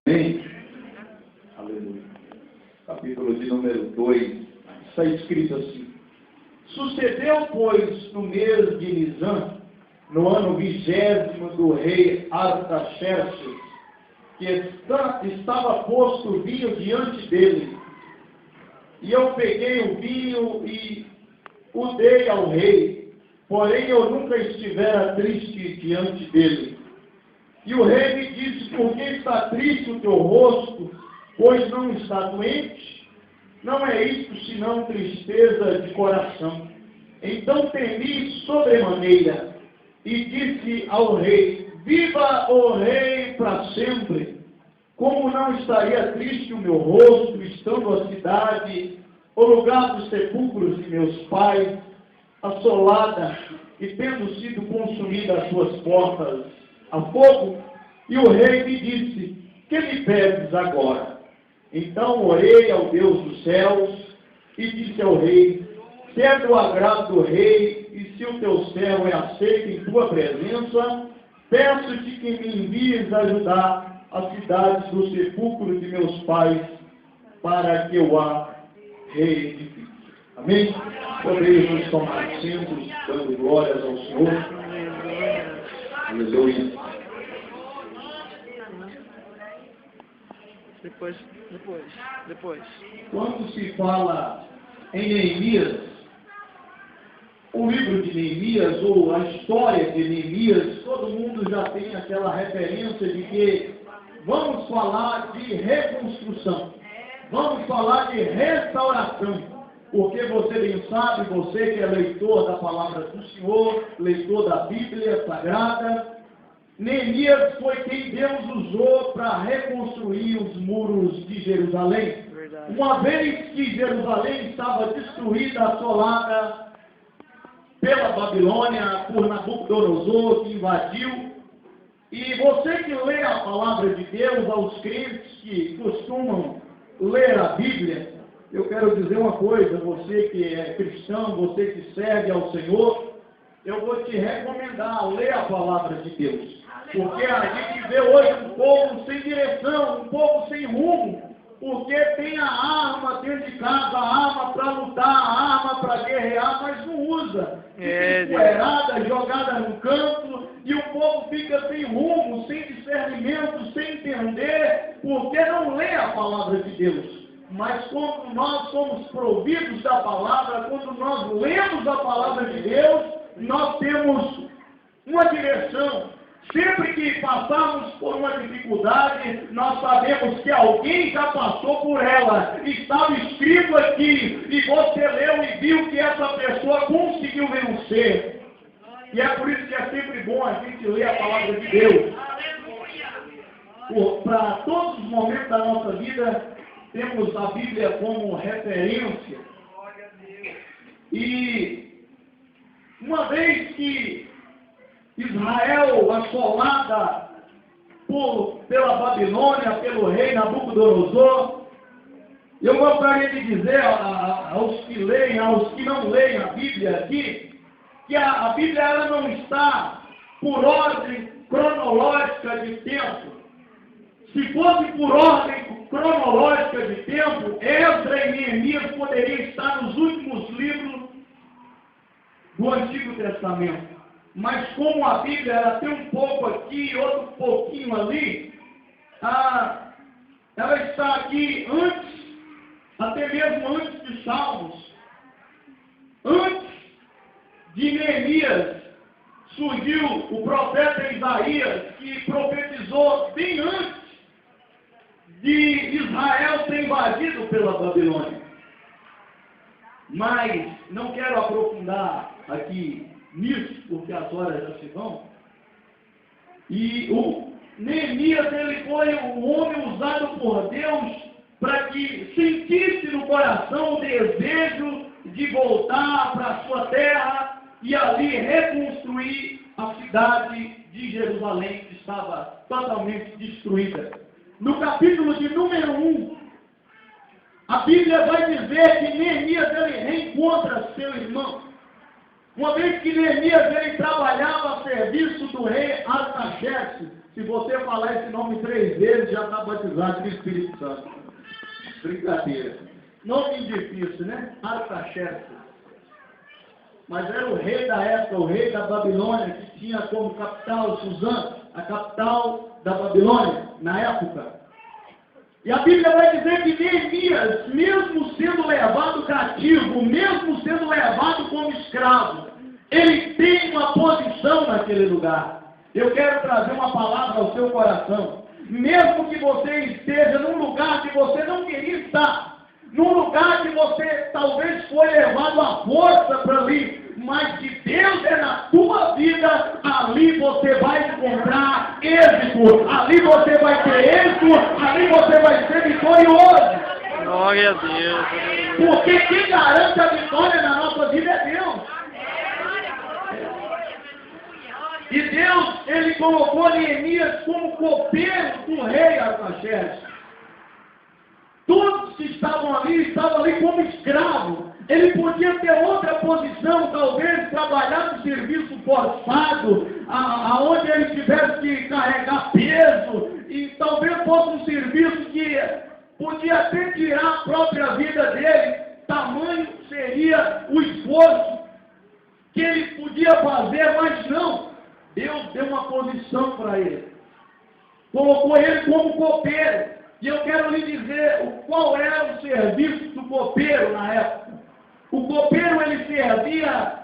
Amém? Aleluia. Capítulo de número 2, está escrito assim: Sucedeu, pois, no mês de Nisan, no ano 20º do rei Artaxerxes, que estava posto o vinho diante dele. E eu peguei o vinho e o dei ao rei, porém eu nunca estivera triste diante dele. E o rei me disse: por que está triste o teu rosto, pois não está doente? Não é isto senão tristeza de coração. Então temi sobremaneira e disse ao rei: viva o rei para sempre! Como não estaria triste o meu rosto, estando a cidade, o lugar dos sepulcros de meus pais, assolada e tendo sido consumida as suas portas a fogo? E o rei me disse: que me pedes agora? Então orei ao Deus dos céus e disse ao rei: se é do agrado do rei, e se o teu servo é aceito em tua presença, peço-te que me envies ajudar a cidade do sepulcro de meus pais, para que eu a reedifique. Amém? Podeis nos tomar assentos, dando glórias ao Senhor. Aleluia. Depois. Quando se fala em Neemias, o livro de Neemias, ou a história de Neemias, todo mundo já tem aquela referência de que vamos falar de reconstrução, vamos falar de restauração, porque você bem sabe, você que é leitor da palavra do Senhor, leitor da Bíblia Sagrada, Neemias foi quem Deus usou para reconstruir os muros de Jerusalém. Verdade. Uma vez que Jerusalém estava destruída, assolada pela Babilônia, por Nabucodonosor, que invadiu. E você que lê a palavra de Deus, aos crentes que costumam ler a Bíblia, eu quero dizer uma coisa: você que é cristão, você que serve ao Senhor, eu vou te recomendar ler a palavra de Deus. Porque a gente vê hoje um povo sem direção, um povo sem rumo, porque tem a arma dentro de casa, a arma para lutar, a arma para guerrear, mas não usa. Fica empoeirada, jogada no canto, e o povo fica sem rumo, sem discernimento, sem entender, porque não lê a palavra de Deus. Mas quando nós somos providos da palavra, quando nós lemos a palavra de Deus, nós temos uma direção. Sempre que passamos por uma dificuldade, nós sabemos que alguém já passou por ela. Estava escrito aqui, e você leu e viu que essa pessoa conseguiu vencer. E é por isso que é sempre bom a gente ler a palavra de Deus. Para todos os momentos da nossa vida, temos a Bíblia como referência. E uma vez que Israel, assolada pela Babilônia, pelo rei Nabucodonosor, eu gostaria de dizer aos que leem, aos que não leem a Bíblia aqui, que a Bíblia ela não está por ordem cronológica de tempo. Se fosse por ordem cronológica de tempo, Esdras e Neemias poderiam estar nos últimos livros do Antigo Testamento. Mas como a Bíblia ela tem um pouco aqui e outro pouquinho ali, ela está aqui antes, até mesmo antes de Salmos. Antes de Neemias, surgiu o profeta Isaías, que profetizou bem antes de Israel ser invadido pela Babilônia. Mas não quero aprofundar aqui nisso, porque as horas já se vão. E o Neemias, ele foi um homem usado por Deus para que sentisse no coração o desejo de voltar para a sua terra e ali reconstruir a cidade de Jerusalém, que estava totalmente destruída. No capítulo de número 1, a Bíblia vai dizer que Neemias ele reencontra seu irmão. Uma vez que Neemias ele trabalhava a serviço do rei Artaxerxes, Se você falar esse nome 3 vezes, já está batizado no Espírito Santo. Brincadeira. Nome difícil, né? Artaxerxes. Mas era o rei da época, o rei da Babilônia, que tinha como capital Suzã, a capital da Babilônia, na época. E a Bíblia vai dizer que Neemias, mesmo sendo levado cativo, mesmo sendo levado como escravo, ele tem uma posição naquele lugar. Eu quero trazer uma palavra ao seu coração. Mesmo que você esteja num lugar que você não queria estar, num lugar que você talvez foi levado à força para ali, mas que Deus é na tua vida, ali você vai encontrar êxito, ali você vai ter êxito, ali você vai ser vitorioso. Glória a Deus. Porque quem garante a vitória na nossa vida é Deus. E Deus, Ele colocou Neemias como copeiro do rei Artaxerxes. Todos que estavam ali como escravos. Ele podia ter outra posição, talvez trabalhar no serviço forçado, aonde ele tivesse que carregar peso, e talvez fosse um serviço que podia até tirar a própria vida dele. Tamanho seria o esforço que ele podia fazer, mas não. Deus deu uma posição para ele. Colocou ele como copeiro. E eu quero lhe dizer qual era o serviço do copeiro na época. O copeiro, ele servia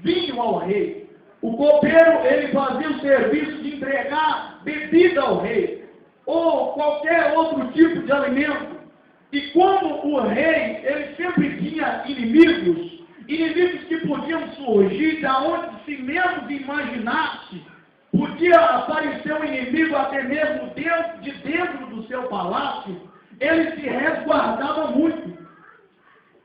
vinho ao rei. O copeiro, ele fazia o serviço de entregar bebida ao rei. Ou qualquer outro tipo de alimento. E como o rei, ele sempre tinha inimigos que podiam surgir da onde se mesmo imaginasse. Podia aparecer um inimigo até mesmo dentro do seu palácio. Ele se resguardava muito.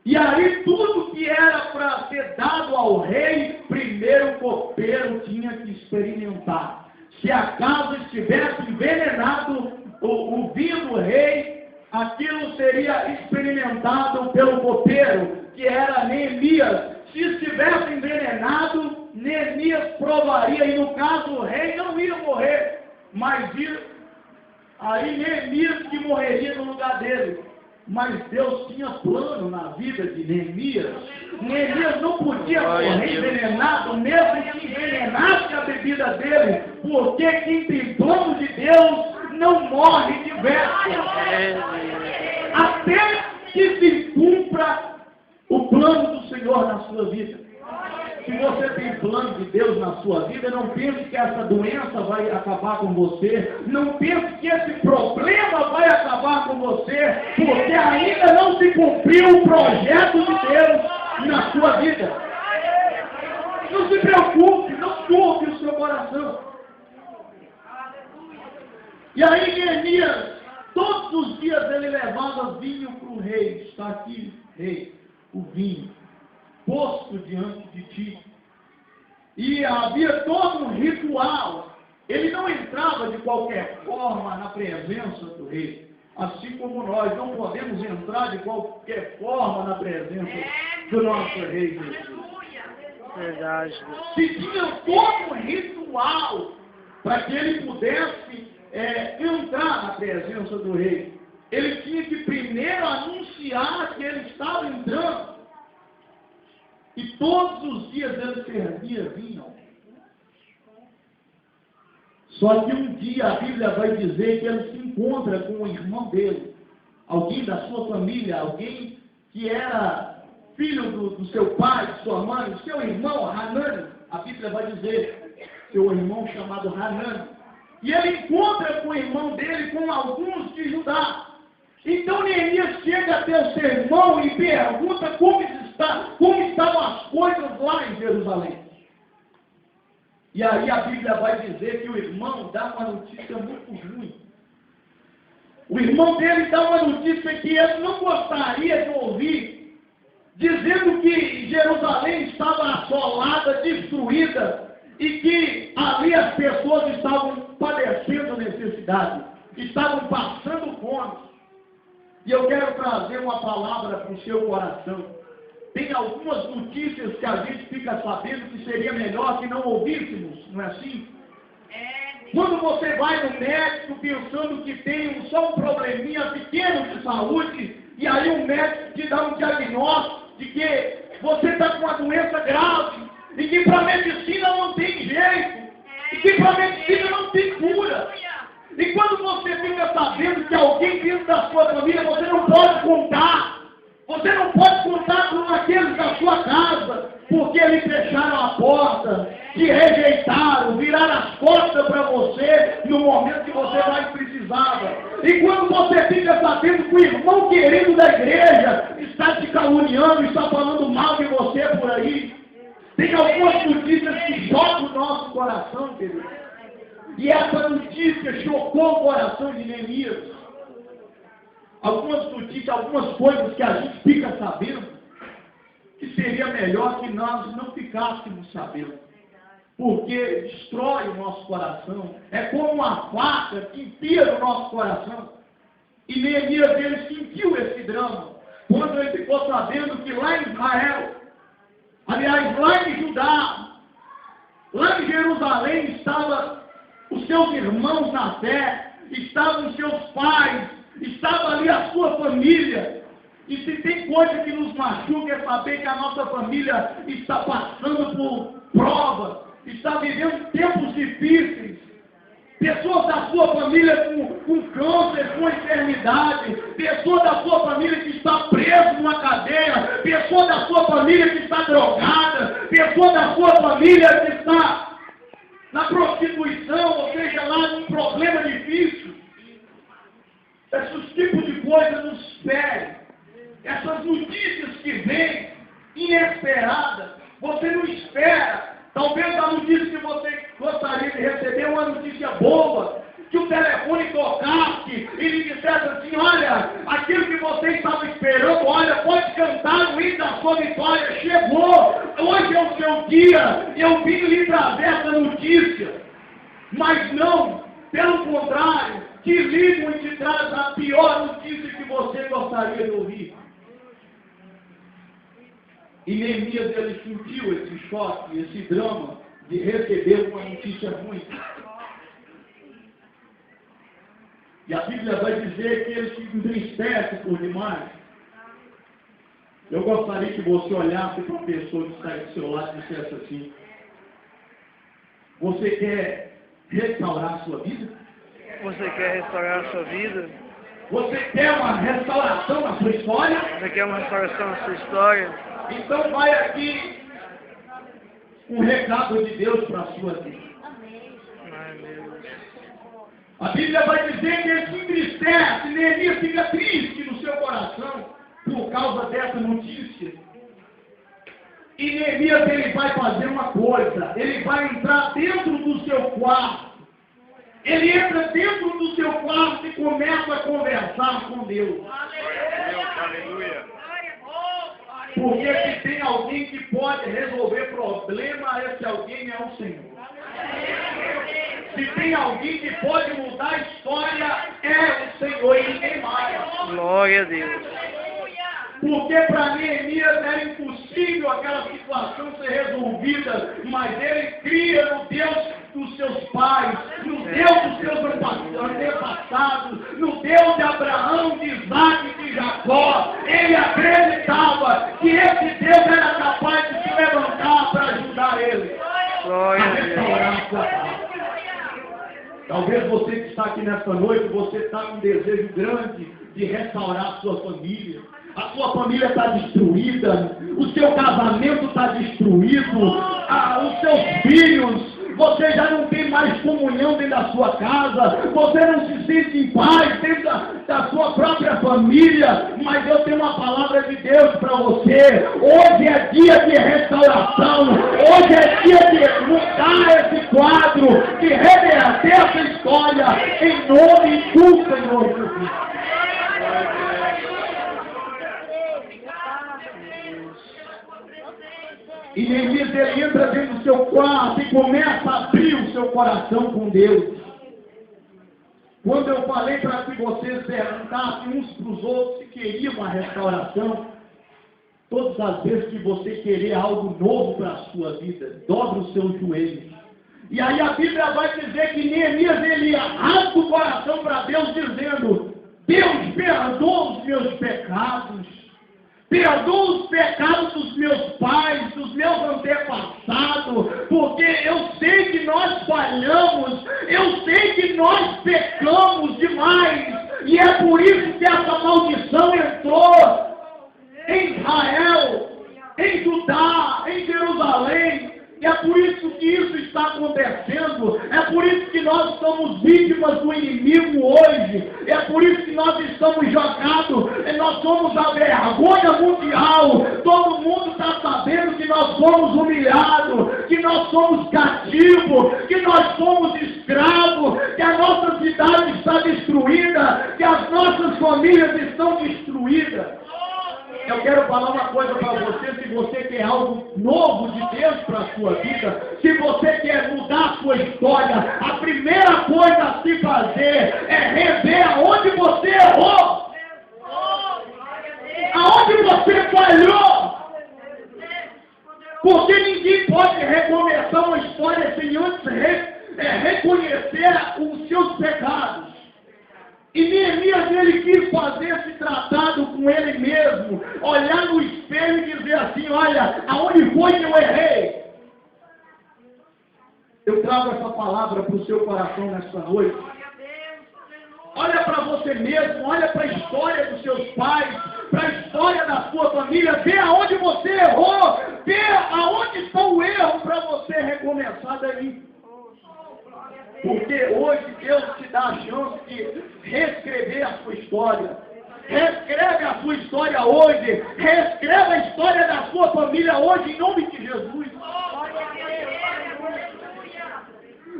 E aí tudo que era para ser dado ao rei, primeiro o copeiro tinha que experimentar. Se a casa estivesse envenenado, o vinho do rei, aquilo seria experimentado pelo copeiro, que era Neemias. Se estivesse envenenado, Neemias provaria, e no caso o rei não ia morrer, mas aí Neemias que morreria no lugar dele. Mas Deus tinha plano na vida de Neemias. Neemias não podia morrer envenenado, mesmo que envenenasse a bebida dele, porque quem tem plano de Deus não morre de véspera. Até que se cumpra o plano do Senhor na sua vida. Se você tem plano de Deus na sua vida, não pense que essa doença vai acabar com você. Não pense que esse problema vai acabar com você, porque ainda não se cumpriu o projeto de Deus na sua vida. Não se preocupe, não turbe o seu coração. E aí Neemias, todos os dias ele levava vinho para o rei. Está aqui, rei, o vinho posto diante de ti. E havia todo um ritual. Ele não entrava de qualquer forma na presença do rei. Assim como nós não podemos entrar de qualquer forma na presença do nosso rei Jesus. Verdade. Se tinha todo um ritual para que ele pudesse entrar na presença do rei. Ele tinha que primeiro anunciar que ele estava entrando. E todos os dias ele servia vinho. Só que um dia a Bíblia vai dizer que ele se encontra com o irmão dele, alguém da sua família, alguém que era filho do seu pai, de sua mãe, o seu irmão Hanani. A Bíblia vai dizer, seu irmão chamado Hanani. E ele encontra com o irmão dele, com alguns de Judá. Então Neemias chega até o seu irmão e pergunta como estavam as coisas lá em Jerusalém. E aí a Bíblia vai dizer que o irmão dá uma notícia muito ruim. O irmão dele dá uma notícia que ele não gostaria de ouvir, dizendo que Jerusalém estava assolada, destruída, e que ali as pessoas estavam padecendo necessidade, estavam passando fome. E eu quero trazer uma palavra para o seu coração. Tem algumas notícias que a gente fica sabendo que seria melhor que não ouvíssemos, não é assim? Quando você vai no médico pensando que tem só um probleminha pequeno de saúde, e aí o médico te dá um diagnóstico de que você está com uma doença grave, e que para a medicina não tem jeito, e que para a medicina não tem cura. E quando você fica sabendo que alguém dentro da sua família você não pode contar, você não pode contar com aqueles da sua casa, porque eles fecharam a porta, te rejeitaram, viraram as costas para você no momento que você mais precisava. E quando você fica sabendo que o irmão querido da igreja está te caluniando, está falando mal de você por aí, tem algumas notícias que chocam o nosso coração, querido. E essa notícia chocou o coração de Neemias. Algumas notícias, algumas coisas que a gente fica sabendo, que seria melhor que nós não ficássemos sabendo. Porque destrói o nosso coração. É como uma faca que enfia no nosso coração. E Neemias, ele sentiu esse drama. Quando ele ficou sabendo que lá em Israel, aliás, lá em Judá, lá em Jerusalém, estavam os seus irmãos na fé, estavam os seus pais, estava ali a sua família. E se tem coisa que nos machuca é saber que a nossa família está passando por provas, está vivendo tempos difíceis. Pessoas da sua família com câncer, com enfermidade, pessoas da sua família que está presa numa cadeia, pessoas da sua família que está drogada, pessoas da sua família que está na prostituição, ou seja, lá num problema difícil. Esses tipos de coisas nos ferem. Essas notícias que vêm inesperadas, você não espera. Talvez a notícia que você gostaria de receber é uma notícia boa, que o telefone tocasse e lhe dissesse assim: olha, aquilo que você estava esperando, olha, pode cantar o hino da sua vitória, chegou, hoje é o seu dia, eu vim lhe trazer essa notícia. Mas não, pelo contrário, te ligam e te traz a pior notícia que você gostaria de ouvir. E Neemias, ele sentiu esse choque, esse drama de receber uma notícia ruim. E a Bíblia vai dizer que ele se entristece por demais. Eu gostaria que você olhasse para a pessoa que está aí do seu lado e dissesse assim: você quer restaurar a sua vida? Você quer restaurar a sua vida? Você quer uma restauração na sua história? Você quer uma restauração na sua história? Então vai aqui um recado de Deus para a sua vida. Ai, meu Deus. A Bíblia vai dizer que ele se entristece, Neemias fica triste no seu coração por causa dessa notícia. E Neemias, ele vai fazer uma coisa, ele vai entrar dentro do seu quarto. Ele entra dentro do seu quarto e começa a conversar com Deus. Aleluia. Porque se tem alguém que pode resolver problema, esse alguém é o Senhor. Se tem alguém que pode mudar a história, é o Senhor e ninguém mais. Glória a Deus. Porque para Neemias era impossível aquela situação ser resolvida, mas ele cria no Deus dos seus pais, no Deus dos seus antepassados, no Deus de Abraão, de Isaac e de Jacó. Ele acreditava que esse Deus era capaz de se levantar para ajudar ele Glória a a Deus. restaurar a sua casa. Talvez você que está aqui nesta noite, você está com um desejo grande de restaurar a sua família. A sua família está destruída, o seu casamento está destruído, os seus filhos, você já não tem mais comunhão dentro da sua casa, você não se sente em paz dentro da sua própria família, mas eu tenho uma palavra de Deus para você. Hoje é dia de restauração, hoje é dia de mudar esse quadro, de reverter essa história, em nome do Senhor Jesus. E Neemias, ele entra dentro do seu quarto e começa a abrir o seu coração com Deus. Quando eu falei para que vocês perguntassem uns para os outros se queriam uma restauração, todas as vezes que você querer algo novo para a sua vida, dobre os seus joelhos E aí a Bíblia vai dizer que Neemias, ele rasga o coração para Deus, dizendo: Deus, perdoa os meus pecados, perdoa os pecados dos meus pais, dos meus antepassados, porque eu sei que nós falhamos, eu sei que nós pecamos demais, e é por isso que essa maldição entrou em Israel, em Judá, em Jerusalém. E é por isso que isso está acontecendo, é por isso que nós somos vítimas do inimigo hoje, é por isso que nós estamos jogados, nós somos a vergonha mundial, todo mundo está sabendo que nós somos humilhados, que nós somos cativos, que nós somos escravos, que a nossa cidade está destruída, que as nossas famílias estão destruídas. Eu quero falar uma coisa para você: se você quer algo novo de Deus para a sua vida, se você quer mudar a sua história, a primeira coisa a se fazer é rever aonde você errou, aonde você falhou, porque ninguém pode recomeçar uma história sem antes reconhecer os seus pecados. E Neemias, ele quis fazer esse tratado com ele mesmo, olhar no espelho e dizer assim: olha, aonde foi que eu errei? Eu trago essa palavra para o seu coração nesta noite. Olha para você mesmo, olha para a história dos seus pais, para a história da sua família, vê aonde você errou, vê aonde está o erro para você recomeçar daí. Porque hoje Deus te dá a chance de reescrever a sua história. Reescreve a sua história hoje. Reescreve a história da sua família hoje, em nome de Jesus.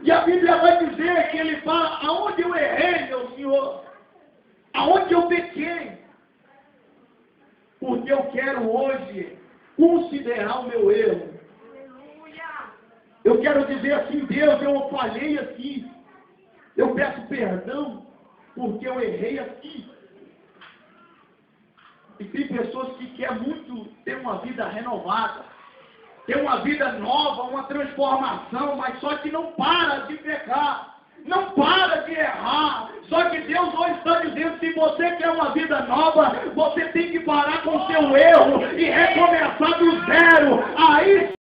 E a Bíblia vai dizer que ele fala: aonde eu errei, meu Senhor? Aonde eu pequei? Porque eu quero hoje considerar o meu erro. Eu quero dizer assim: Deus, eu falhei aqui, eu peço perdão, porque eu errei aqui. E tem pessoas que querem muito ter uma vida renovada, ter uma vida nova, uma transformação, mas só que não para de pecar, não para de errar. Só que Deus hoje está dizendo: se você quer uma vida nova, você tem que parar com o seu erro e recomeçar do zero. Aí